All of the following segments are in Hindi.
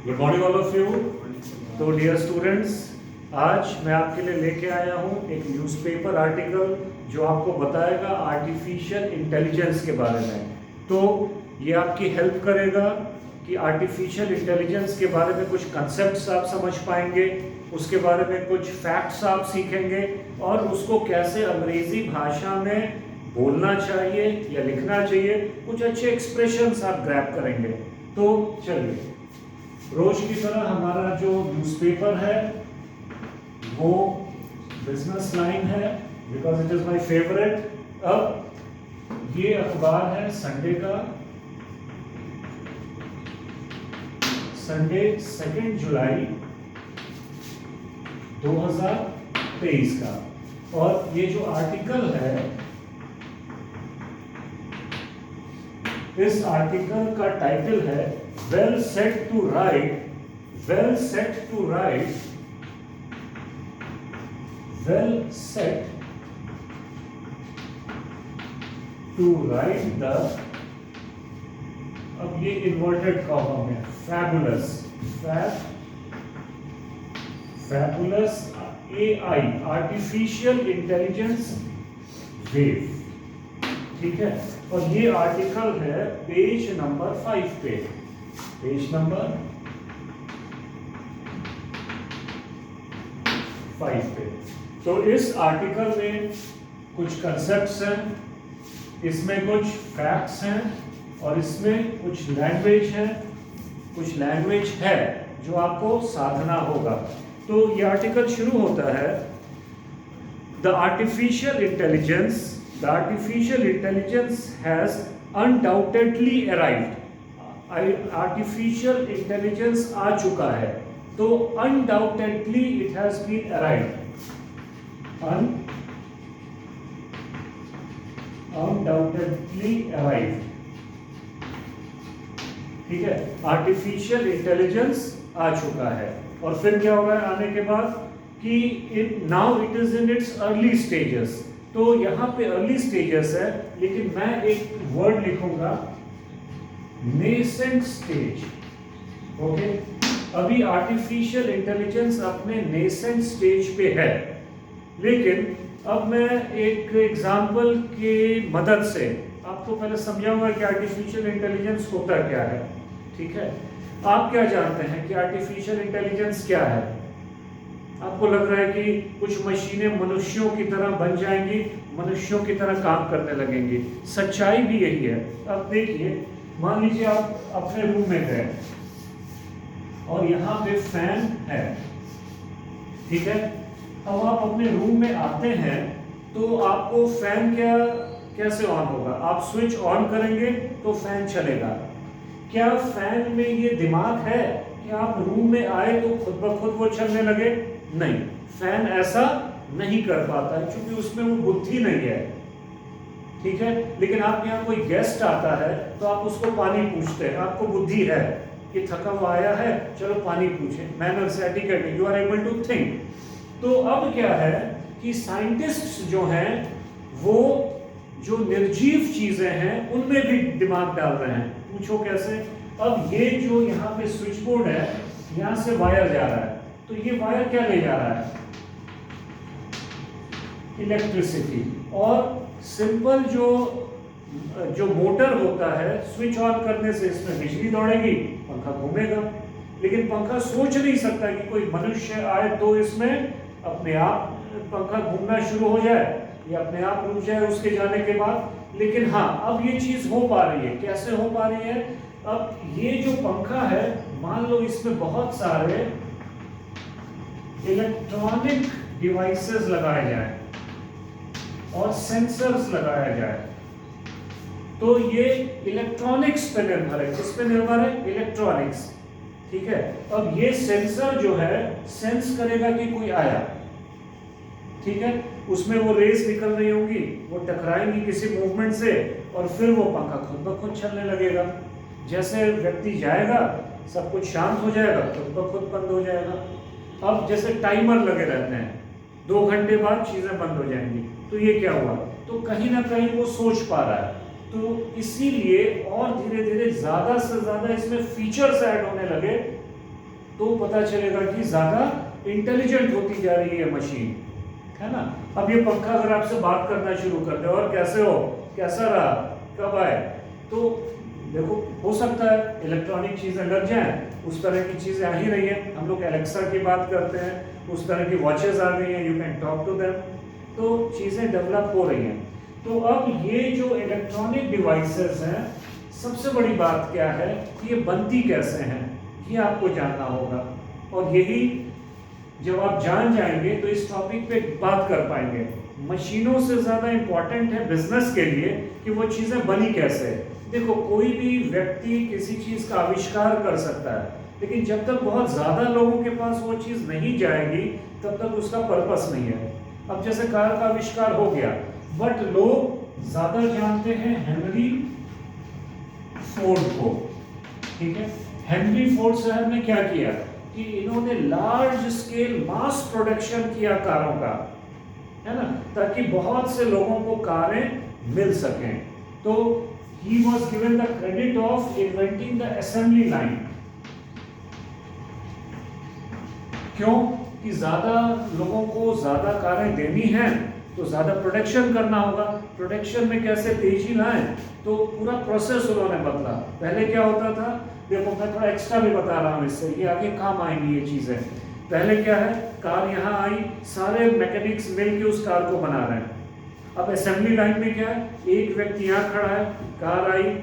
Good morning all of you. तो डियर स्टूडेंट्स, आज मैं आपके लिए लेके आया हूँ एक न्यूज़पेपर आर्टिकल जो आपको बताएगा आर्टिफिशियल इंटेलिजेंस के बारे में। तो ये आपकी हेल्प करेगा कि आर्टिफिशियल इंटेलिजेंस के बारे में कुछ कंसेप्ट्स आप समझ पाएंगे, उसके बारे में कुछ फैक्ट्स आप सीखेंगे और उसको कैसे अंग्रेज़ी भाषा में बोलना चाहिए या लिखना चाहिए, कुछ अच्छे एक्सप्रेशंस आप ग्रैब करेंगे। तो चलिए, रोज की तरह हमारा जो न्यूज़पेपर है वो बिजनेस लाइन है, because it is my favourite. अब ये अखबार है संडे का, संडे 2 जुलाई 2023 का। और ये जो आर्टिकल है, इस आर्टिकल का टाइटल है well set to ride, well set to ride, well set to ride the, अब ये इन्वर्टेड कॉमा में, fabulous, fabulous AI artificial intelligence wave, ठीक है। और ये आर्टिकल है पेज नंबर 5 पे, पेज नंबर 5 पे। तो इस आर्टिकल में कुछ कंसेप्ट्स हैं, इसमें कुछ फैक्ट्स हैं और इसमें कुछ लैंग्वेज है, कुछ लैंग्वेज है जो आपको साधना होगा। तो ये आर्टिकल शुरू होता है, the artificial intelligence, the artificial intelligence has undoubtedly arrived। artificial intelligence आ चुका है, तो undoubtedly it has been arrived, undoubtedly arrived, ठीक है। आर्टिफिशियल इंटेलिजेंस आ चुका है और फिर क्या होगा आने के बाद कि now it is in its early stages. तो यहाँ पे अर्ली स्टेजेस है, लेकिन मैं एक वर्ड लिखूंगा, नेसेंट स्टेज। ओके, अभी आर्टिफिशियल इंटेलिजेंस अपने नेसेंट स्टेज पे है, लेकिन अब मैं एक एग्जांपल के मदद से आपको पहले समझाऊंगा कि आर्टिफिशियल इंटेलिजेंस होता क्या है, ठीक है। आप क्या जानते हैं कि आर्टिफिशियल इंटेलिजेंस क्या है? आपको लग रहा है कि कुछ मशीनें मनुष्यों की तरह बन जाएंगी, मनुष्यों की तरह काम करने लगेंगी। सच्चाई भी यही है। अब देखिए, मान लीजिए आप अपने रूम में गए और यहाँ पे फैन है, ठीक है। अब आप अपने रूम में आते हैं तो आपको फैन कैसे ऑन होगा? आप स्विच ऑन करेंगे तो फैन चलेगा। क्या फैन में ये दिमाग है कि आप रूम में आए तो खुद ब खुद वो चलने लगे? नहीं, फैन ऐसा नहीं कर पाता है क्योंकि उसमें वो बुद्धि नहीं है, ठीक है। लेकिन आप यहाँ कोई गेस्ट आता है तो आप उसको पानी पूछते हैं, आपको बुद्धि है कि थका हुआ आया है, चलो पानी पूछे, manners, etiquette, you are able to think. तो अब क्या है कि साइंटिस्ट्स जो हैं वो जो निर्जीव चीजें हैं उनमें भी दिमाग डाल रहे हैं। पूछो कैसे? अब ये जो यहाँ पे स्विच बोर्ड है, यहाँ से वायर जा रहा है, तो ये वायर क्या ले जा रहा है? इलेक्ट्रिसिटी। और सिंपल जो मोटर होता है, स्विच ऑन करने से इसमें बिजली दौड़ेगी, पंखा घूमेगा। लेकिन पंखा सोच नहीं सकता कि कोई मनुष्य आए तो इसमें अपने आप पंखा घूमना शुरू हो जाए या अपने आप रुक जाए उसके जाने के बाद। लेकिन हाँ, अब ये चीज हो पा रही है। कैसे हो पा रही है? अब ये जो पंखा है, मान लो इसमें बहुत सारे इलेक्ट्रॉनिक डिवाइसेस लगाए जाएं और सेंसर्स लगाया जाए, तो ये इलेक्ट्रॉनिक्स पे निर्भर है। किस पे निर्भर है? इलेक्ट्रॉनिक्स, ठीक है। अब ये सेंसर जो है सेंस करेगा कि कोई आया, ठीक है। उसमें वो रेस निकल रही होंगी, वो टकराएंगी किसी मूवमेंट से और फिर वो पंखा खुद ब खुद चलने लगेगा। जैसे व्यक्ति जाएगा, सब कुछ शांत हो जाएगा, खुद ब खुद बंद हो जाएगा। अब जैसे टाइमर लगे रहते हैं, 2 घंटे बाद चीजें बंद हो जाएंगी, तो ये क्या हुआ? तो कहीं ना कहीं वो सोच पा रहा है। तो इसीलिए और धीरे धीरे ज्यादा से ज्यादा इसमें फीचर्स ऐड होने लगे तो पता चलेगा कि ज़्यादा इंटेलिजेंट होती जा रही है मशीन, है ना। अब ये पंखा अगर आपसे बात करना शुरू कर दे, और कैसे हो, कैसा रहा, कब आए, तो देखो हो सकता है इलेक्ट्रॉनिक चीज़ें लग जाएं, उस तरह की चीज़ें आ ही रही हैं। हम लोग एलेक्सा की बात करते हैं, उस तरह की वॉचेस आ गई हैं, you can talk to them, तो चीज़ें डेवलप हो रही हैं। तो अब ये जो इलेक्ट्रॉनिक डिवाइसेस हैं, सबसे बड़ी बात क्या है कि ये बनती कैसे हैं, ये आपको जानना होगा। और यही जब आप जान जाएंगे तो इस टॉपिक पे बात कर पाएंगे। मशीनों से ज़्यादा इम्पॉर्टेंट है बिजनेस के लिए कि वो चीज़ें बनी कैसे। देखो, कोई भी व्यक्ति किसी चीज़ का आविष्कार कर सकता है, लेकिन जब तक बहुत ज़्यादा लोगों के पास वो चीज़ नहीं जाएगी तब तक उसका पर्पस नहीं है। अब जैसे कार का आविष्कार हो गया, बट लोग ज़्यादा जानते हैं हेनरी फोर्ड को, ठीक है। हेनरी फोर्ड साहब ने क्या किया कि इन्होंने लार्ज स्केल मास प्रोडक्शन किया कारों का, है ना, ताकि बहुत से लोगों को कारें मिल सकें। तो he was given the credit of inventing the assembly line। क्यों कि ज्यादा लोगों को ज्यादा कारें देनी हैं तो ज्यादा प्रोडक्शन करना होगा। प्रोडक्शन में कैसे तेजी लाएं, तो पूरा प्रोसेस उन्होंने बदला। पहले क्या होता था, देखो मैं थोड़ा एक्स्ट्रा भी बता रहा हूँ, इससे ये आगे काम आएंगी ये चीजें। पहले क्या है, कार यहाँ आई, सारे मैकेनिक्स मिलके उस कार को बना रहे हैं। अब असेंबली लाइन में क्या है, एक व्यक्ति यहाँ खड़ा है, कार आई,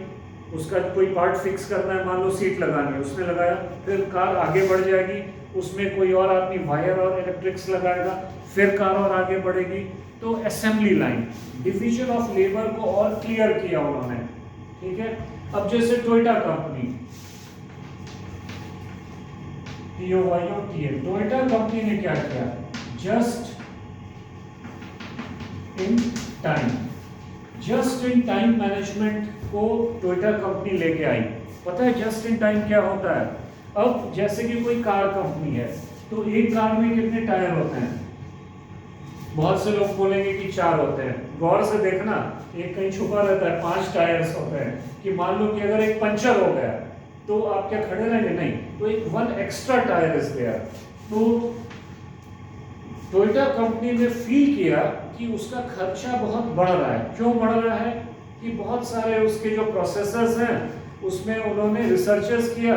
उसका कोई पार्ट फिक्स करना है, मान लो सीट लगानी है, उसने लगाया, फिर कार आगे बढ़ जाएगी, उसमें कोई और आदमी वायर और इलेक्ट्रिक्स लगाएगा, फिर कार और आगे बढ़ेगी। तो assembly line, division of labour को और क्लियर किया उन्होंने, ठीक है। अब जैसे टोयोटा कंपनी, टोयोटा कंपनी ने क्या किया, जस्ट इन टाइम मैनेजमेंट को टोयोटा कंपनी लेके आई। पता है जस्ट इन टाइम क्या होता है? अब जैसे कि कोई कार कंपनी है, तो एक कार में कितने टायर होते हैं? बहुत से लोग बोलेंगे कि 4 होते हैं। गौर से देखना, एक कहीं छुपा रहता है, 5 टायर्स होते हैं, कि मान लो कि अगर एक पंचर हो गया तो आप क्या खड़े रहेंगे? नहीं, तो एक 1 एक्स्ट्रा टायर इज देयर। तो टोयोटा कंपनी ने फील किया कि उसका खर्चा बहुत बढ़ रहा है। क्यों बढ़ रहा है? कि बहुत सारे उसके जो प्रोसेसर्स हैं उसमें उन्होंने रिसर्चेस किया,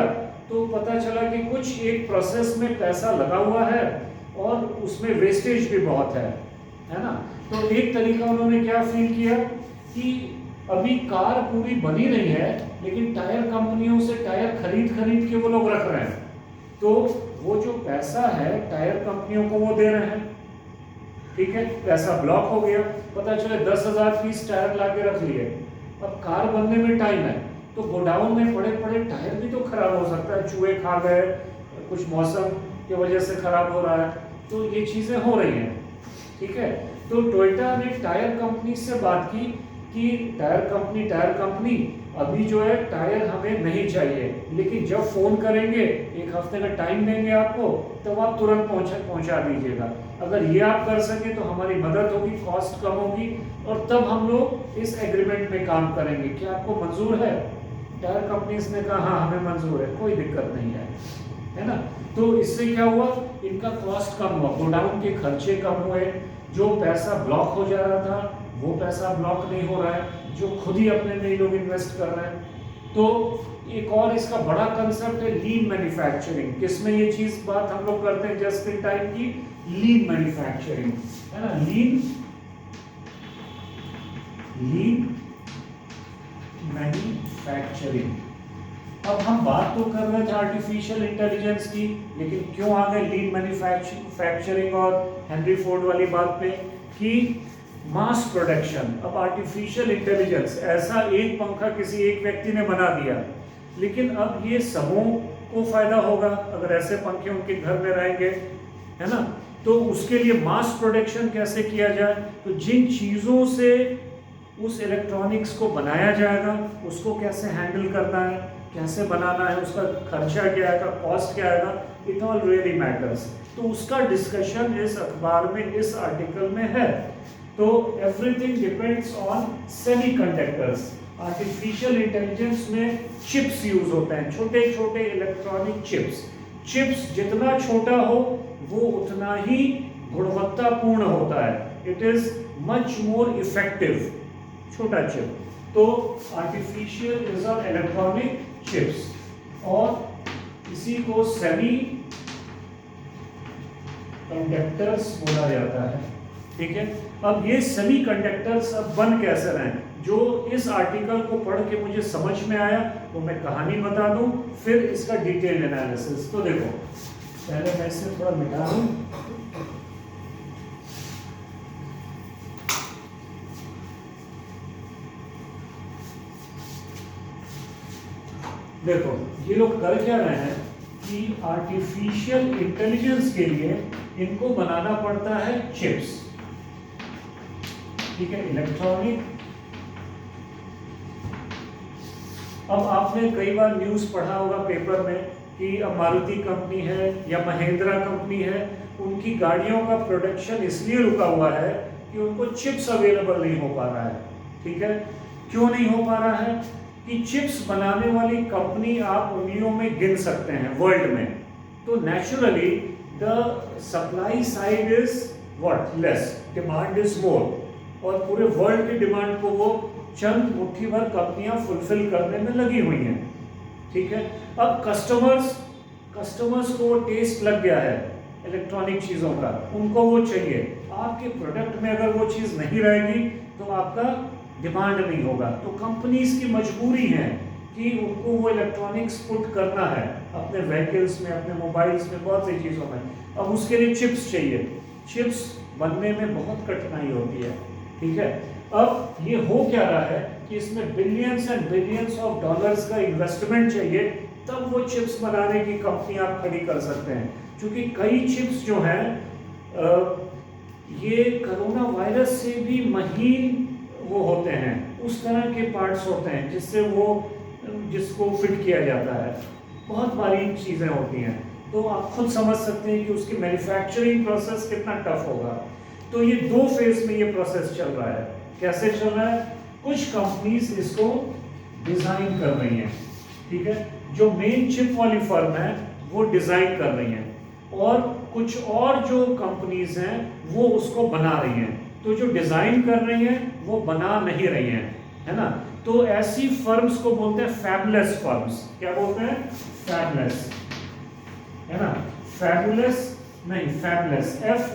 तो पता चला कि कुछ एक प्रोसेस में पैसा लगा हुआ है और उसमें वेस्टेज भी बहुत है ना। तो एक तरीका उन्होंने क्या फील किया कि अभी कार पूरी बनी नहीं है, लेकिन टायर कंपनियों से टायर खरीद के वो लोग रख रहे हैं, तो वो जो पैसा है टायर कंपनियों को वो दे रहे हैं, ठीक है। पैसा ब्लॉक हो गया, पता चले 10,000 पीस टायर ला के रख लिए। अब कार बनने में टाइम है, तो गोडाउन में पड़े टायर भी तो खराब हो सकता है, चूहे खा गए, कुछ मौसम की वजह से खराब हो रहा है, तो ये चीज़ें हो रही हैं, ठीक है। तो टोयोटा ने टायर कंपनी से बात की कि टायर कंपनी अभी जो है टायर हमें नहीं चाहिए, लेकिन जब फ़ोन करेंगे, 1 हफ्ते का टाइम देंगे आपको, तब आप तुरंत पहुंचा दीजिएगा। अगर ये आप कर सकें तो हमारी मदद होगी, कॉस्ट कम होगी, और तब हम लोग इस एग्रीमेंट में काम करेंगे। क्या आपको मंजूर है? टायर कंपनीज ने कहा हाँ हमें मंजूर है, कोई दिक्कत नहीं है ना। तो इससे क्या हुआ, इनका कॉस्ट कम हुआ, गोडाउन के खर्चे कम हुए, जो पैसा ब्लॉक हो जा रहा था वो पैसा ब्लॉक नहीं हो रहा है, जो खुद ही अपने में लोग इन्वेस्ट कर रहे हैं। तो एक और इसका बड़ा कंसेप्ट है लीन मैन्युफैक्चरिंग। किसमें ये चीज बात हम लोग करते हैं जस्ट इन टाइम की? लीन मैन्युफैक्चरिंग, है ना। लीन मैन्युफैक्चरिंग। अब हम बात तो कर रहे थे आर्टिफिशियल इंटेलिजेंस की, लेकिन क्यों आ गए लीन मैन्युफैक्चरिंग और हेनरी फोर्ड वाली बात पे कि मास प्रोडक्शन। अब आर्टिफिशियल इंटेलिजेंस, ऐसा एक पंखा किसी एक व्यक्ति ने बना दिया, लेकिन अब ये सबों को फायदा होगा अगर ऐसे पंखे उनके घर में रहेंगे, है ना। तो उसके लिए मास प्रोडक्शन कैसे किया जाए, तो जिन चीज़ों से उस इलेक्ट्रॉनिक्स को बनाया जाएगा उसको कैसे हैंडल करना है, कैसे बनाना है, उसका खर्चा क्या आएगा, कॉस्ट क्या आएगा, इट ऑल रियली मैटर्स। तो उसका डिस्कशन इस अखबार में, इस आर्टिकल में है। तो everything depends on semiconductors. Artificial intelligence में चिप्स यूज होते हैं, छोटे छोटे इलेक्ट्रॉनिक चिप्स। चिप्स जितना छोटा हो वो उतना ही गुणवत्तापूर्ण होता है। It is much more effective, छोटा चिप। तो आर्टिफिशियल रिजर्व इलेक्ट्रॉनिक चिप्स, और इसी को सेमी कंडक्टर्स बोला जाता है। ठीक है, अब ये सेमी कंडक्टर्स अब बन कैसे रहे हैं, जो इस आर्टिकल को पढ़ के मुझे समझ में आया वो मैं कहानी बता दूं, फिर इसका डिटेल एनालिसिस। तो देखो, पहले मैं इसे थोड़ा मिटा दूं। देखो ये लोग कर क्या रहे हैं कि आर्टिफिशियल इंटेलिजेंस के लिए इनको बनाना पड़ता है चिप्स। ठीक है, इलेक्ट्रॉनिक। अब आपने कई बार न्यूज़ पढ़ा होगा पेपर में कि अब मारुति कंपनी है या महिंद्रा कंपनी है, उनकी गाड़ियों का प्रोडक्शन इसलिए रुका हुआ है कि उनको चिप्स अवेलेबल नहीं हो पा रहा है। ठीक है, क्यों नहीं हो पा रहा है कि चिप्स बनाने वाली कंपनी आप उंगलियों में गिन सकते हैं वर्ल्ड में। तो naturally the supply side is what, less, demand is more, और पूरे वर्ल्ड की डिमांड को वो चंद मुट्ठी भर कंपनियां फुलफिल करने में लगी हुई हैं। ठीक है, अब कस्टमर्स को टेस्ट लग गया है इलेक्ट्रॉनिक चीज़ों का, उनको वो चाहिए। आपके प्रोडक्ट में अगर वो चीज़ नहीं रहेगी तो आपका डिमांड नहीं होगा। तो कंपनीज की मजबूरी है कि उनको वो इलेक्ट्रॉनिक्स पुट करना है अपने व्हीकल्स में, अपने मोबाइल्स में, बहुत सी चीज़ों में। अब उसके लिए चिप्स चाहिए, चिप्स बनने में बहुत कठिनाई होती है। ठीक है, अब ये हो क्या रहा है कि इसमें billions and billions of dollars का इन्वेस्टमेंट चाहिए, तब वो चिप्स बनाने की कंपनी आप खड़ी कर सकते हैं। क्योंकि कई चिप्स जो हैं ये कोरोना वायरस से भी महीन वो होते हैं, उस तरह के पार्ट्स होते हैं जिसको फिट किया जाता है। बहुत बारीक चीज़ें होती हैं, तो आप खुद समझ सकते हैं कि उसकी मैन्युफैक्चरिंग प्रोसेस कितना टफ होगा। तो ये 2 फेज में ये प्रोसेस चल रहा है। कैसे चल रहा है? कुछ कंपनीज इसको डिजाइन कर रही हैं। ठीक है, जो मेन चिप वाली फर्म है वो डिजाइन कर रही हैं, और कुछ और जो कंपनीज हैं वो उसको बना रही हैं। तो जो डिजाइन कर रही हैं वो बना नहीं रही हैं, है ना। तो ऐसी फर्म्स को बोलते हैं फैबलेस फर्म्स। क्या बोलते हैं? फैबलेस, है ना। फैबुलस नहीं, फैबलेस,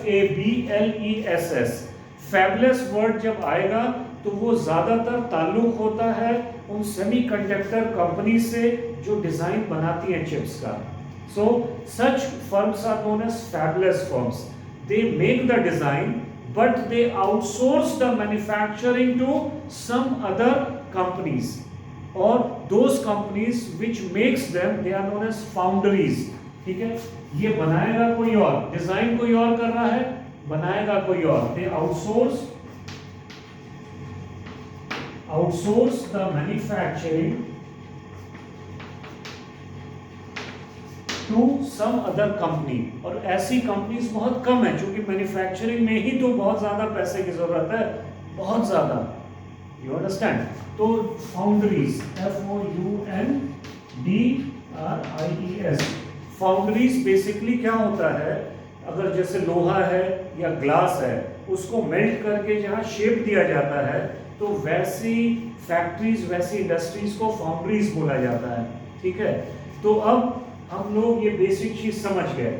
FABLESS। फैबलेस वर्ड जब आएगा तो वो ज्यादातर ताल्लुक होता है उन सेमीकंडक्टर कंपनी से जो डिजाइन बनाती हैं चिप्स का। So such firms are known as fabless firms. They make the design but they outsource the manufacturing to some other companies, or those companies which makes them, they are known as foundries. ठीक है, ये बनाएगा कोई और, डिजाइन कोई और कर रहा है, बनाएगा कोई और। they outsource the manufacturing to some other company. और ऐसी कंपनीज बहुत कम है, क्योंकि मैन्युफैक्चरिंग में ही तो बहुत ज्यादा पैसे की जरूरत है, बहुत ज्यादा। You understand? तो फाउंड्रीज, FOUNDRIES, फाउंड्रीज बेसिकली क्या होता है, अगर जैसे लोहा है या ग्लास है, उसको मेल्ट करके जहाँ शेप दिया जाता है, तो वैसी फैक्ट्रीज, वैसी इंडस्ट्रीज को फाउंड्रीज बोला जाता है। ठीक है, तो अब हम लोग ये बेसिक चीज समझ गए।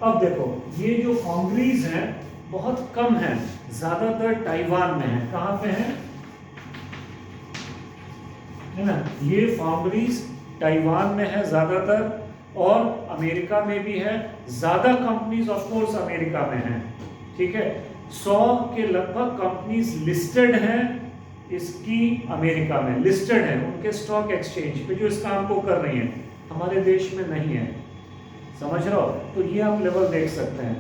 अब देखो, ये जो फाउंड्रीज हैं बहुत कम हैं, ज्यादातर ताइवान में है। कहाँ पे हैं? है ना, ये फाउंड्रीज ताइवान में है ज्यादातर, और अमेरिका में भी है। ज्यादा कंपनीज ऑफ कोर्स अमेरिका में हैं। ठीक है, 100 के लगभग कंपनीज लिस्टेड हैं इसकी, अमेरिका में लिस्टेड हैं उनके स्टॉक एक्सचेंज पे, जो इस काम को कर रही हैं। हमारे देश में नहीं है, समझ रहे हो? तो ये आप लेवल देख सकते हैं।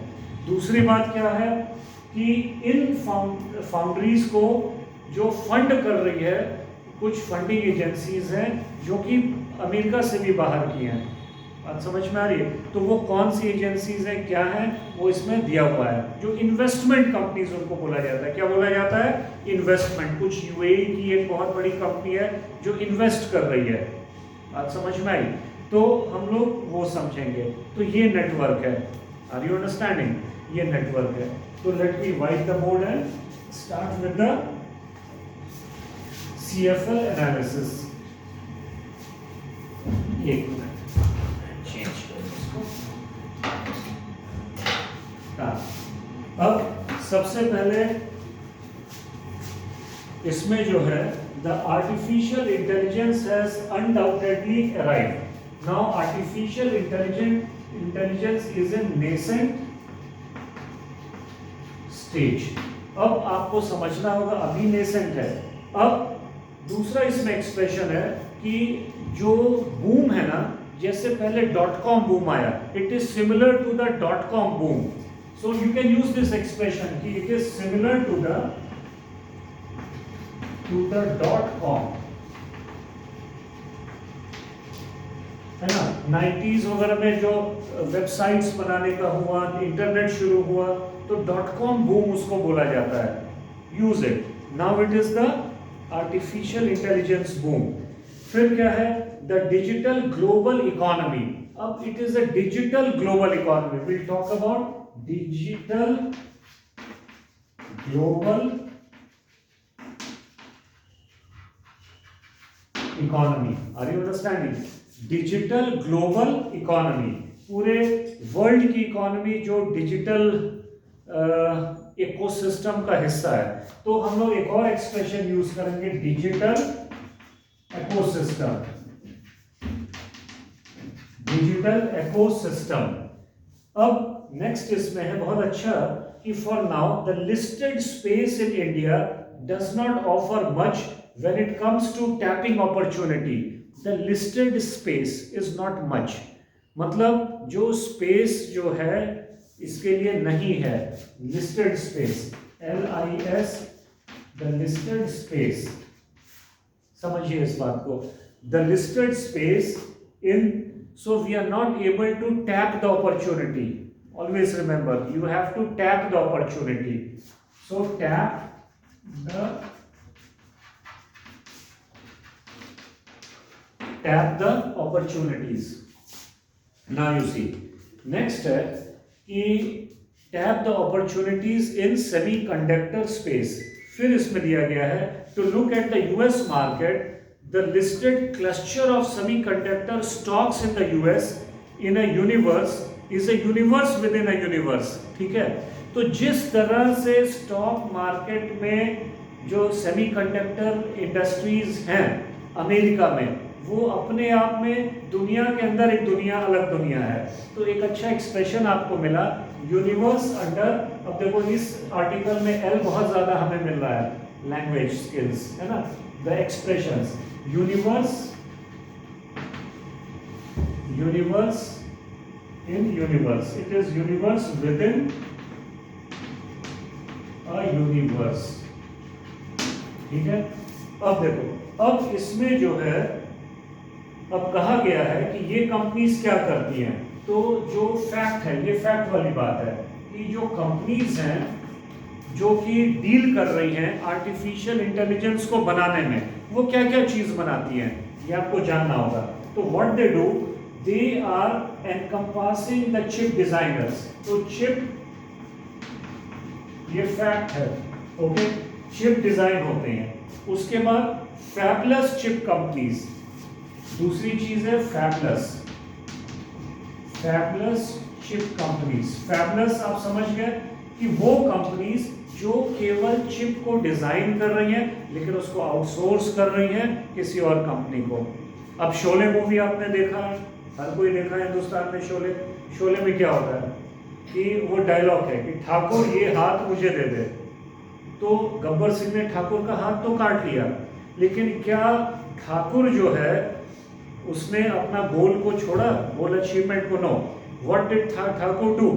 दूसरी बात क्या है कि इन फाउंड्रीज को जो फंड कर रही है, कुछ फंडिंग एजेंसीज हैं जो कि अमेरिका से भी बाहर की हैं। बात समझ में आ रही है? तो वो कौन सी एजेंसीज हैं, क्या हैं, वो इसमें दिया हुआ है। जो इन्वेस्टमेंट कंपनीज उनको बोला जाता है। क्या बोला जाता है? इन्वेस्टमेंट। कुछ UAE की एक बहुत बड़ी कंपनी है जो इन्वेस्ट कर रही है। बात समझ में आई? तो हम लोग वो समझेंगे। तो ये नेटवर्क है, आर यू अंडरस्टैंडिंग? ये नेटवर्क है। तो let me white the board and start with the CFL analysis. एक मिनट चेंज करो इसको। अब सबसे पहले इसमें जो है the artificial intelligence has undoubtedly arrived. Now artificial intelligence is in nascent stage. अब आपको समझना होगा अभी नेसेंट है। अब दूसरा इसमें एक्सप्रेशन है कि जो बूम है ना, जैसे पहले .com बूम आया, it is similar to the .com boom. So you can use this expression कि it is similar to the .com, है ना। 90s वगैरह में जो वेबसाइट्स बनाने का हुआ, इंटरनेट शुरू हुआ, तो .com बूम उसको बोला जाता है। Use it. Now it is the artificial intelligence boom. फिर क्या है? The digital global economy. अब it is a digital global economy. Will talk about digital global economy. Are you understanding? Digital global economy, पूरे वर्ल्ड की इकोनॉमी जो डिजिटल इकोसिस्टम का हिस्सा है। तो हम लोग एक और एक्सप्रेशन यूज करेंगे, डिजिटल इकोसिस्टम। Digital ecosystem. अब नेक्स्ट इसमें है बहुत अच्छा कि for now the listed space in India does not offer much when it comes to tapping opportunity. The listed space is not much, मतलब जो स्पेस जो है इसके लिए नहीं है। Listed space, LIS, the listed space. समझिए इस बात को। The listed space in, so we are not able to tap the opportunity. Always remember, you have to tap the opportunity. So tap the opportunities. Now you see, next है कि tap the opportunities in semiconductor space. फिर इसमें दिया गया है to look at the US market. The listed cluster of semiconductor stocks in the US in a universe is a universe within a universe. ठीक है? तो जिस तरह से स्टॉक मार्केट में जो सेमीकंडक्टर इंडस्ट्रीज हैं अमेरिका में, वो अपने आप में दुनिया के अंदर एक दुनिया, अलग दुनिया है। तो एक अच्छा एक्सप्रेशन आपको मिला, यूनिवर्स अंडर। अब देखो इस आर्टिकल में एल बहुत ज्यादा हमें मिल रहा है, लैंग्वेज स्किल्स, है ना। The expressions universe in universe, it is universe within a universe। ठीक है? अब देखो, अब इसमें जो है, अब कहा गया है कि ये कंपनीज क्या करती हैं। तो जो फैक्ट है, ये फैक्ट वाली बात है कि जो कंपनीज हैं जो कि डील कर रही हैं आर्टिफिशियल इंटेलिजेंस को बनाने में, वो क्या क्या चीज बनाती हैं, ये आपको जानना होगा। तो what they do, they are encompassing the chip designers. तो चिप, ये फैक्ट है, ओके। चिप डिजाइन होते हैं। उसके बाद फैबलेस चिप कंपनीज, दूसरी चीज है फैबलेस चिप कंपनीज। फैबलेस आप समझ गए कि वो कंपनीज जो केवल चिप को डिजाइन कर रही हैं लेकिन उसको आउटसोर्स कर रही हैं किसी और कंपनी को। अब शोले मूवी आपने देखा है, हर कोई देखा है हिंदुस्तान में। शोले में क्या होता है कि वो डायलॉग है कि ठाकुर ये हाथ मुझे दे दे। तो गब्बर सिंह ने ठाकुर का हाथ तो काट लिया, लेकिन क्या ठाकुर जो है उसने अपना गोल को छोड़ा, गोल अचीवमेंट को? No. What did Thakur do,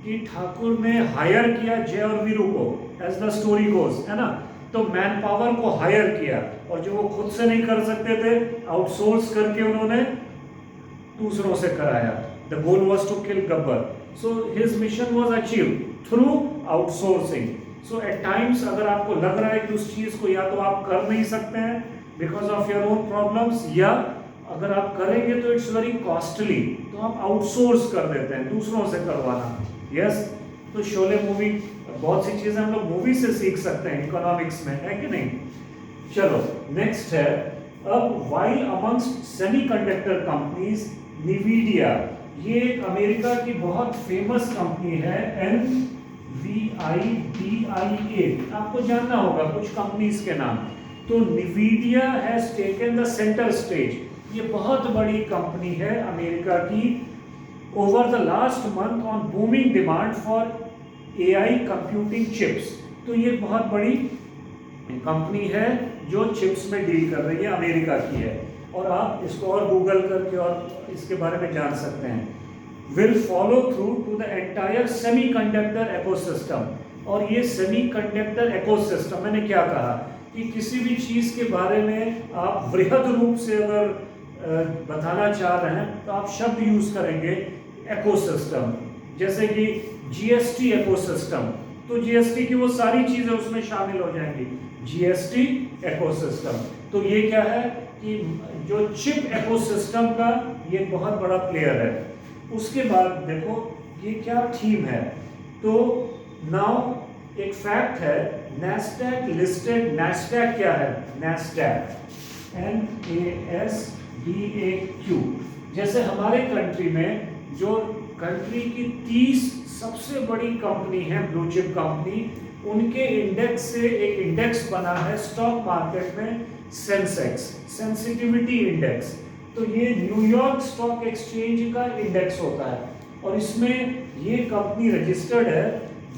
कि ठाकुर ने हायर किया जय और वीरू को, एज द स्टोरी गोज, है ना। तो मैन पावर को हायर किया, और जो वो खुद से नहीं कर सकते थे, आउटसोर्स करके उन्होंने दूसरों से कराया। The goal was to kill Gabbar, so his mission was achieved through outsourcing. So at times अगर आपको लग रहा है कि उस चीज को या तो आप कर नहीं सकते हैं because of your own problems, या अगर आप करेंगे तो इट्स वेरी कॉस्टली, तो आप आउटसोर्स कर देते हैं दूसरों से करवाना। यस, तो शोले मूवी, बहुत सी चीजें हम लोग मूवी से सीख सकते हैं इकोनॉमिक्स में, है कि नहीं। चलो नेक्स्ट है, अब वाइल अमंगस्ट सेमीकंडक्टर कंपनीज निवीडिया, ये एक अमेरिका की बहुत फेमस कंपनी है, NVIDIA, आपको जानना होगा कुछ कंपनीज के नाम। तो Nvidia has taken the centre stage, ये बहुत बड़ी कंपनी है अमेरिका की, over the last month on booming demand for AI computing chips. तो ये बहुत बड़ी कंपनी है जो चिप्स में डील कर रही है, अमेरिका की है, और आप इसको और गूगल करके और इसके बारे में जान सकते हैं। Will follow through to the entire semiconductor ecosystem, और ये सेमीकंडक्टर इकोसिस्टम, मैंने क्या कहा कि किसी भी चीज के बारे में आप वृहद रूप से अगर बताना चाह रहे हैं तो आप शब्द यूज करेंगे इकोसिस्टम, जैसे कि GST इकोसिस्टम, तो GST की वो सारी चीजें उसमें शामिल हो जाएंगी, GST इकोसिस्टम। तो ये क्या है कि जो चिप इकोसिस्टम का ये बहुत बड़ा प्लेयर है। उसके बाद देखो ये क्या थीम है, तो नाउ एक फैक्ट है, नैस्डैक लिस्टेड, नैस्डैक क्या है, नैस्डैक NASDAQ, जैसे हमारे कंट्री में जो कंट्री की 30 सबसे बड़ी कंपनी है ब्लू चिप कंपनी, उनके इंडेक्स से एक इंडेक्स बना है स्टॉक मार्केट में, सेंसेक्स, सेंसिटिविटी इंडेक्स। तो ये न्यूयॉर्क स्टॉक एक्सचेंज का इंडेक्स होता है, और इसमें ये कंपनी रजिस्टर्ड है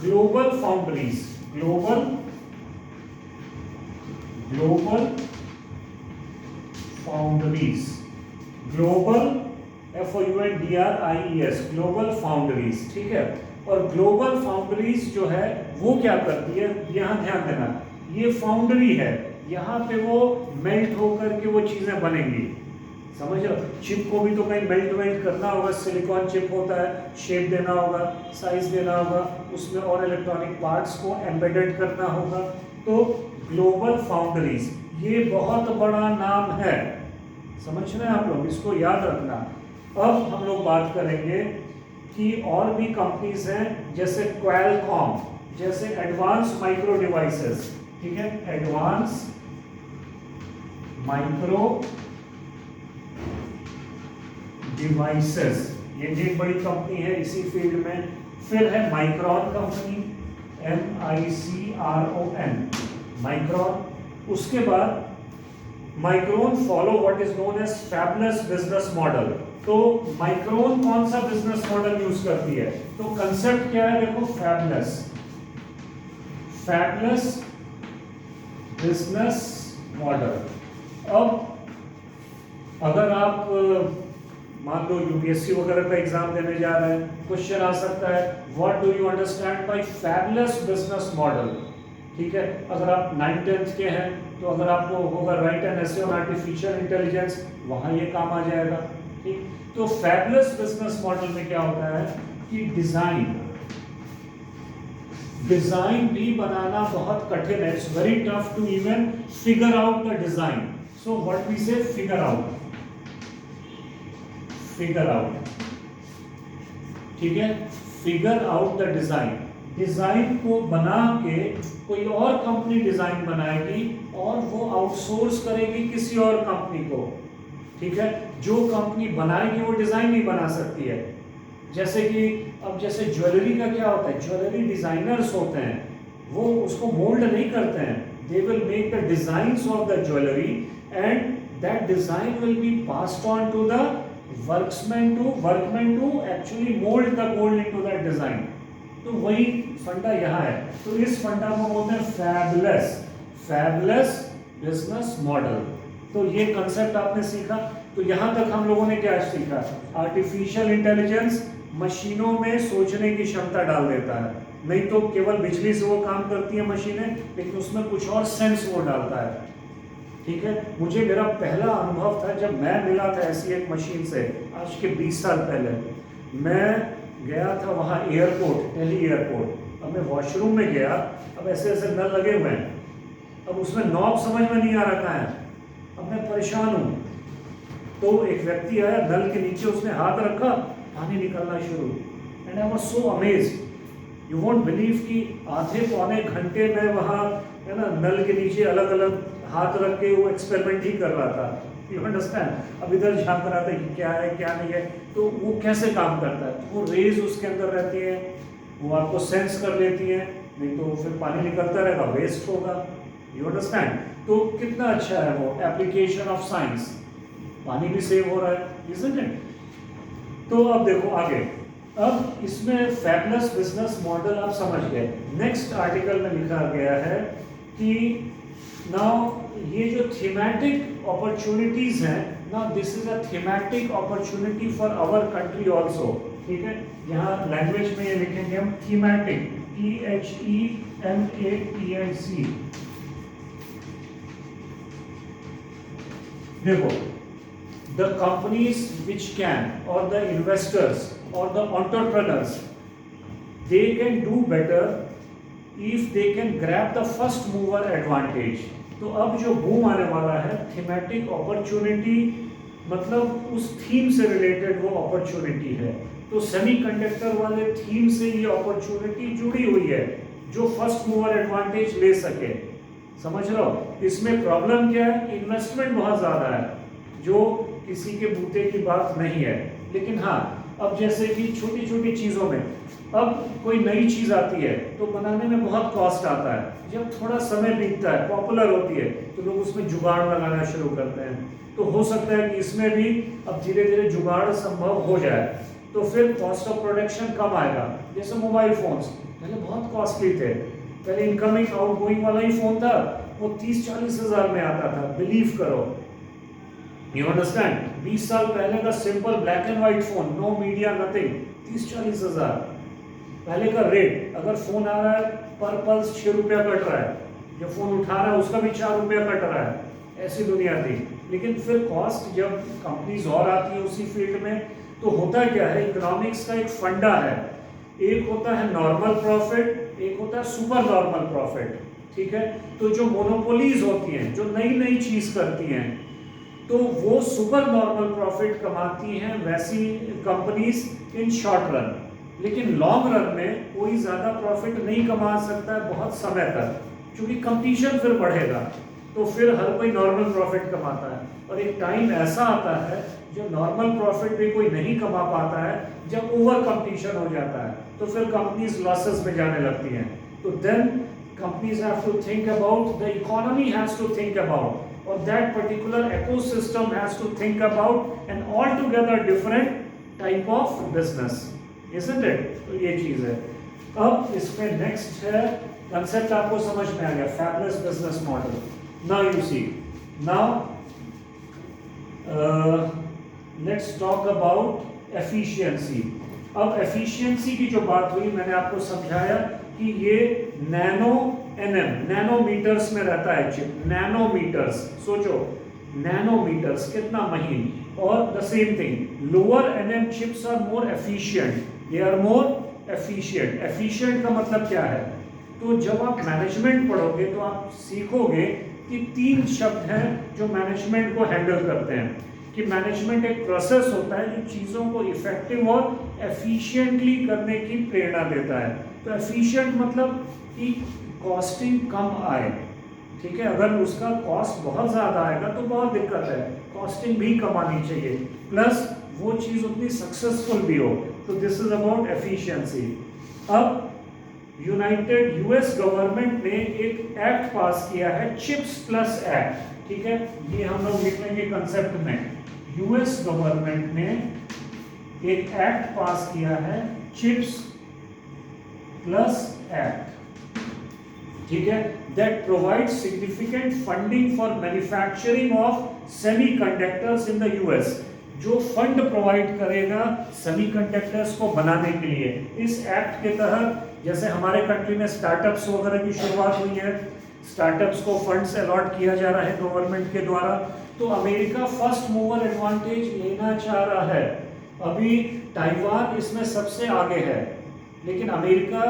global foundries, global foundries, global FOUNDRIES, global foundries, ठीक है। और ग्लोबल फाउंड्रीज जो है वो क्या करती है, यहाँ ध्यान देना, ये फाउंड्री है, यहाँ पे वो मेल्ट होकर के वो चीजें बनेंगी, समझ रहे हो। चिप को भी तो कहीं मेल्ट करना होगा, सिलिकॉन चिप होता है, शेप देना होगा, साइज देना होगा, उसमें और इलेक्ट्रॉनिक पार्ट्स को एम्बेडेड करना होगा। तो ग्लोबल फाउंड्रीज ये बहुत बड़ा नाम है, समझ रहे हैं आप लोग, इसको याद रखना। अब हम लोग बात करेंगे कि और भी कंपनीज हैं, जैसे क्वालकॉम, जैसे एडवांस माइक्रो डिवाइसेस, ठीक है, एडवांस माइक्रो डिवाइसेस, ये एक बड़ी कंपनी है इसी फील्ड में। फिर है माइक्रॉन कंपनी, MICRON, माइक्रॉन। उसके बाद Micron follow what is known as fabless business model. तो माइक्रोन कौन सा बिजनेस मॉडल यूज करती है, तो कंसेप्ट क्या है, देखो, फैबलेस, फैबलेस बिजनेस मॉडल। अब अगर आप मान लो यूपीएससी वगैरह का एग्जाम देने जा रहे हैं, क्वेश्चन आ सकता है what do you understand by fabulous business model, ठीक है। अगर आप 9th-10th के हैं तो अगर आपको होगा right an essay on artificial intelligence, वहां ये काम आ जाएगा, ठीक। तो फैबलेस बिजनेस मॉडल में क्या होता है कि डिजाइन भी बनाना बहुत कठिन है, it's very tough to even figure out the design. So what we say, figure out, ठीक है, figure out the design. Design को बना के कोई और कंपनी डिजाइन बनाएगी और वो आउटसोर्स करेगी किसी और कंपनी को, ठीक है। जो कंपनी बनाएगी वो डिजाइन नहीं बना सकती है। जैसे कि अब जैसे ज्वेलरी का क्या होता है, ज्वेलरी डिजाइनर्स होते हैं, वो उसको मोल्ड नहीं करते हैं, they will make the designs of the jewellery and that design will be passed on to the workman to actually mould the gold into that design. तो वही फंडा यहाँ है। तो इस फंडा को बोलते हैं फैबलेस बिजनेस मॉडल। तो ये कंसेप्ट आपने सीखा। तो यहाँ तक हम लोगों ने क्या सीखा, आर्टिफिशियल इंटेलिजेंस मशीनों में सोचने की क्षमता डाल देता है। नहीं तो केवल बिजली से वो काम करती है मशीनें, लेकिन उसमें कुछ और सेंस वो डालता है, ठीक है। मुझे मेरा पहला अनुभव था जब मैं मिला था ऐसी एक मशीन से, आज के 20 साल पहले। मैं गया था वहाँ एयरपोर्ट, दिल्ली एयरपोर्ट। अब मैं वॉशरूम में गया, अब ऐसे ऐसे नल लगे हुए हैं, अब उसमें नॉब समझ में नहीं आ रहा है। अब मैं परेशान हूँ, तो एक व्यक्ति आया, नल के नीचे उसने हाथ रखा, पानी निकलना शुरू, and I was so amazed. You won't believe कि आधे पौने घंटे में वहाँ है ना नल के नीचे अलग अलग हाथ रख के वो एक्सपेरिमेंट ही कर रहा था। You understand? अब इधर झांक रहा था कि क्या है क्या नहीं है, तो वो कैसे काम करता है। तो वो रेज उसके अंदर रहती है, वो आपको सेंस कर लेती है, नहीं तो फिर पानी निकलता रहेगा, वेस्ट होगा। You understand? तो कितना अच्छा है वो एप्लीकेशन ऑफ साइंस, पानी भी सेव हो रहा है, इजंट इट? तो अब देखो आगे, अब इसमें फैबुलस बिजनेस मॉडल आप समझ गए। नेक्स्ट आर्टिकल में लिखा गया है कि नाउ ये जो थीमेटिक अपॉर्चुनिटीज हैं, now this is a thematic opportunity for our country also. ठीक है, यहाँ लैंग्वेज में ये लिखेंगे हम थीमेटिक, THEMATIC। देखो, the companies which can, or the investors or the entrepreneurs, they can do better if they can grab the first mover advantage। तो अब जो बूम आने वाला है, थीमेटिक अपॉर्चुनिटी, मतलब उस थीम से रिलेटेड वो अपॉर्चुनिटी है। तो सेमीकंडक्टर वाले थीम से ये अपॉर्चुनिटी जुड़ी हुई है, जो फर्स्ट मूवर एडवांटेज ले सके। समझ रहे हो? इसमें प्रॉब्लम क्या है कि इन्वेस्टमेंट बहुत ज़्यादा है, जो किसी के बूते की बात नहीं है। लेकिन हाँ, अब जैसे कि छोटी छोटी चीज़ों में, अब कोई नई चीज़ आती है तो बनाने में बहुत कॉस्ट आता है। जब थोड़ा समय बीतता है, पॉपुलर होती है, तो लोग उसमें जुगाड़ लगाना शुरू करते हैं। तो हो सकता है कि इसमें भी अब धीरे धीरे जुगाड़ संभव हो जाए, तो फिर कॉस्ट ऑफ प्रोडक्शन कम आएगा। जैसे मोबाइल फोन्स पहले बहुत कॉस्टली थे, पहले इनकमिंग आउटगोइंग वाला ही फोन था, वो 30-40 हज़ार में आता था, बिलीव करो। You understand? 20 साल पहले का simple black and white phone, no media nothing, 30-40 हज़ार पहले का रेट। अगर फोन आ रहा है पर पल्स 6 रुपया कट रहा है, जो फोन उठा रहा है उसका भी 4 रुपया कट रहा है, ऐसी दुनिया थी। लेकिन फिर कॉस्ट, जब कंपनीज और आती है उसी फील्ड में, तो होता क्या है, इकोनॉमिक्स का एक फंडा है, एक होता है नॉर्मल प्रॉफिट, एक होता है सुपर नॉर्मल प्रॉफिट। ठीक है, तो जो मोनोपोलीज होती हैं, जो नई नई चीज करती हैं, तो वो सुपर नॉर्मल प्रॉफिट कमाती हैं वैसी कंपनीज इन शॉर्ट रन। लेकिन लॉन्ग रन में कोई ज्यादा प्रॉफिट नहीं कमा सकता है बहुत समय तक, क्योंकि कंपटीशन फिर बढ़ेगा, तो फिर हर कोई नॉर्मल प्रॉफिट कमाता है। और एक टाइम ऐसा आता है जो नॉर्मल प्रॉफिट भी कोई नहीं कमा पाता है, जब ओवर कंपटीशन हो जाता है, तो फिर कंपनीज लॉसेस में जाने लगती हैं। तो then companies have to think about, the economy has to think about, or that particular ecosystem has to think about an altogether different type of business, isn't it? तो ये चीज है। अब इसमें नेक्स्ट है, कंसेप्ट आपको समझ में आ गया, fabulous business model. Now you see, now let's talk about efficiency. अब एफिशिएंसी की जो बात हुई, मैंने आपको समझाया कि ये नैनोमीटर्स में रहता है चिप, नैनोमीटर्स। सोचो नैनोमीटर्स कितना महीन। और the same thing, lower NM chips are more efficient, they are more efficient. Efficient का मतलब क्या है? तो जब आप मैनेजमेंट पढ़ोगे तो आप सीखोगे कि 3 शब्द हैं जो मैनेजमेंट को हैंडल करते हैं। कि मैनेजमेंट एक प्रोसेस होता है जो चीज़ों को इफेक्टिव और एफिशिएंटली करने की प्रेरणा देता है। तो एफिशिएंट मतलब कि कॉस्टिंग कम आए। ठीक है, अगर उसका कॉस्ट बहुत ज़्यादा आएगा तो बहुत दिक्कत है, कॉस्टिंग भी कम आनी चाहिए, प्लस वो चीज़ उतनी सक्सेसफुल भी हो। तो दिस इज अबाउट एफिशिएंसी। अब यूएस गवर्नमेंट ने एक एक्ट पास किया है, चिप्स प्लस एक्ट। ठीक है, ये हम लोग लिख लेंगे कंसेप्ट में। यूएस गवर्नमेंट ने एक एक्ट पास किया है, चिप्स प्लस एक्ट। ठीक है, that provide significant funding for manufacturing of semiconductors in the US. जो फंड प्रोवाइड करेगा सेमीकंडक्टर्स को बनाने के लिए। इस एक्ट के तहत जैसे हमारे कंट्री में स्टार्टअप्स वगैरह की शुरुआत हुई है, स्टार्टअप्स को फंड्स अलॉट किया जा रहा है गवर्नमेंट के द्वारा, तो अमेरिका फर्स्ट मूवर एडवांटेज लेना चाह रहा है। अभी ताइवान इसमें सबसे आगे है, लेकिन अमेरिका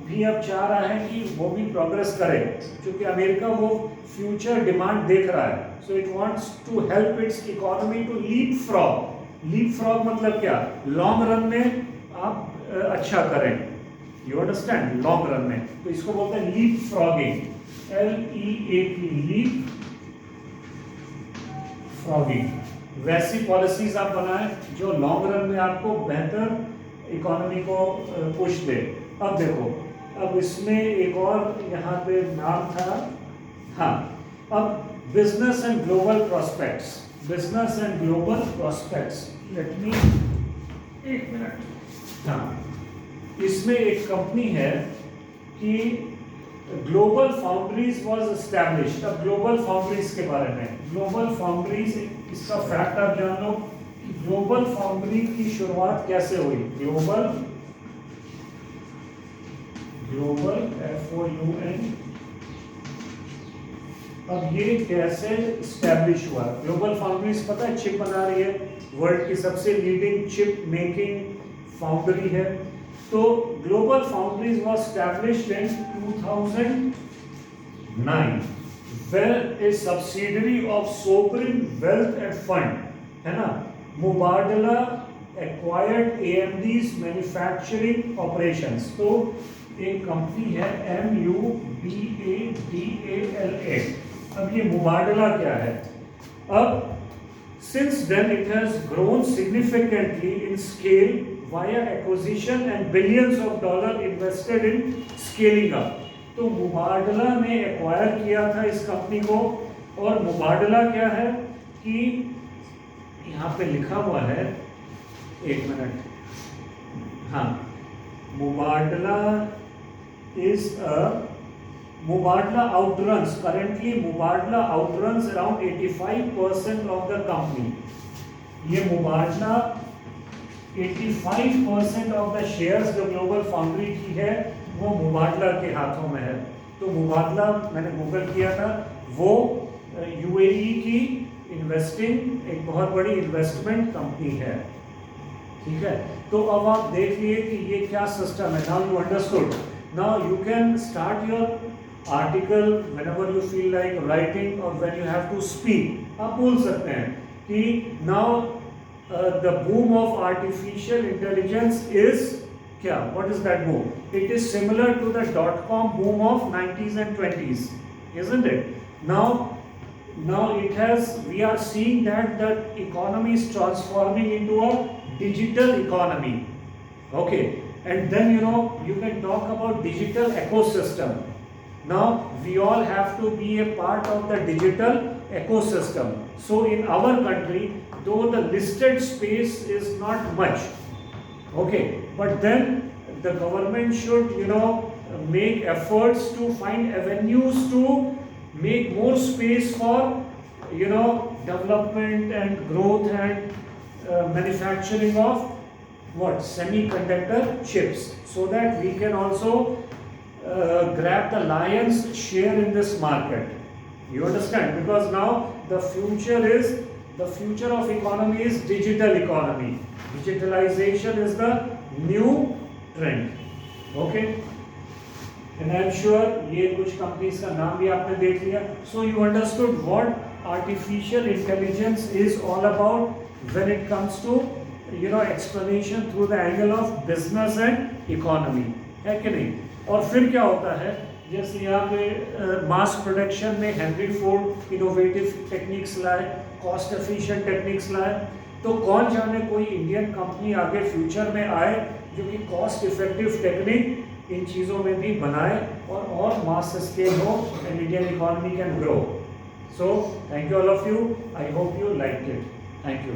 भी अब चाह रहा है कि वो भी प्रोग्रेस करे, क्योंकि अमेरिका वो फ्यूचर डिमांड देख रहा है. So it wants to help its economy to leapfrog मतलब क्या, लॉन्ग रन में आप अच्छा करें. यू अंडरस्टैंड, लॉन्ग रन में. तो इसको बोलते हैं leapfrogging, LEAP, leapfrogging. वैसी पॉलिसीज आप बनाएं जो लॉन्ग रन में आपको बेहतर इकोनॉमी को पुश दे. अब देखो, अब इसमें एक और यहाँ पे नाम था, हाँ, अब business and global prospects. Business and global prospects, let me, एक मिनट. हाँ, इसमें एक कंपनी है कि ग्लोबल फाउंड्रीज वाज एस्टैब्लिश्ड. अब ग्लोबल फाउंड्रीज के बारे में, ग्लोबल फाउंड्रीज, इसका फैक्ट आप जान लो कि ग्लोबल फाउंड्री की शुरुआत कैसे हुई. ग्लोबल FOUN, अब ये कैसे एस्टैब्लिश हुआ. ग्लोबल फाउंड्रीज पता है चिप बना रही है, वर्ल्ड की सबसे लीडिंग चिप मेकिंग फाउंड्री है. तो global foundries was established in 2009 well A subsidiary of sovereign wealth end fund, है ना. मुबादला एक्वायर्ड AMD's मैन्युफैक्चरिंग ऑपरेशंस. तो एक कंपनी है MUBADALA. अब ये मुबादला क्या है. अब since then it has grown significantly in scale via acquisition and billions of dollars invested in scaling up. तो मुबादला ने एक्वायर किया था इस कंपनी को. और मुबादला क्या है कि यहाँ पे लिखा हुआ है, एक मिनट, हाँ, मुबादला is a Mubadala outruns, currently Mubadala outruns around 85% of the company. ये मुबादला 85% of the shares जो ग्लोबल फाउंड्री की है वो मुबादला के हाथों में है. तो मुबादला मैंने गूगल किया था, वो UAE की इन्वेस्टिंग एक बहुत बड़ी इन्वेस्टमेंट कंपनी है. ठीक है, तो अब आप देख लिए कि ये क्या सिस्टम है. Now you understood. Now you can start your article whenever you feel like writing or when you have to speak. आप बोल सकते हैं कि now the boom of artificial intelligence is क्या? What is that boom? It is similar to the .com boom of 90s and 20s, isn't it? Now it has, we are seeing that the economy is transforming into a digital economy. Okay, and then you can talk about digital ecosystem. Now we all have to be a part of the digital ecosystem. So in our country, though the listed space is not much, okay, but then the government should make efforts to find avenues to make more space for development and growth and manufacturing of what, semiconductor chips, so that we can also grab the lion's share in this market. You understand? Because now the future of economy is digital economy. Digitalization is the new trend. Okay? And I am sure ये कुछ companies का नाम भी आपने देख लिया. So you understood what artificial intelligence is all about when it comes to explanation through the angle of business and economy. है कि नहीं? और फिर क्या होता है, जैसे यहाँ पे मास प्रोडक्शन में हेनरी फोर्ड इनोवेटिव टेक्निक्स लाए, कॉस्ट एफिशिएंट टेक्निक्स लाए. तो कौन जाने कोई इंडियन कंपनी आगे फ्यूचर में आए जो कि कॉस्ट इफेक्टिव टेक्निक इन चीज़ों में भी बनाए और मास स्केल हो and Indian economy can grow. So thank you all of you. I hope you like it. Thank you.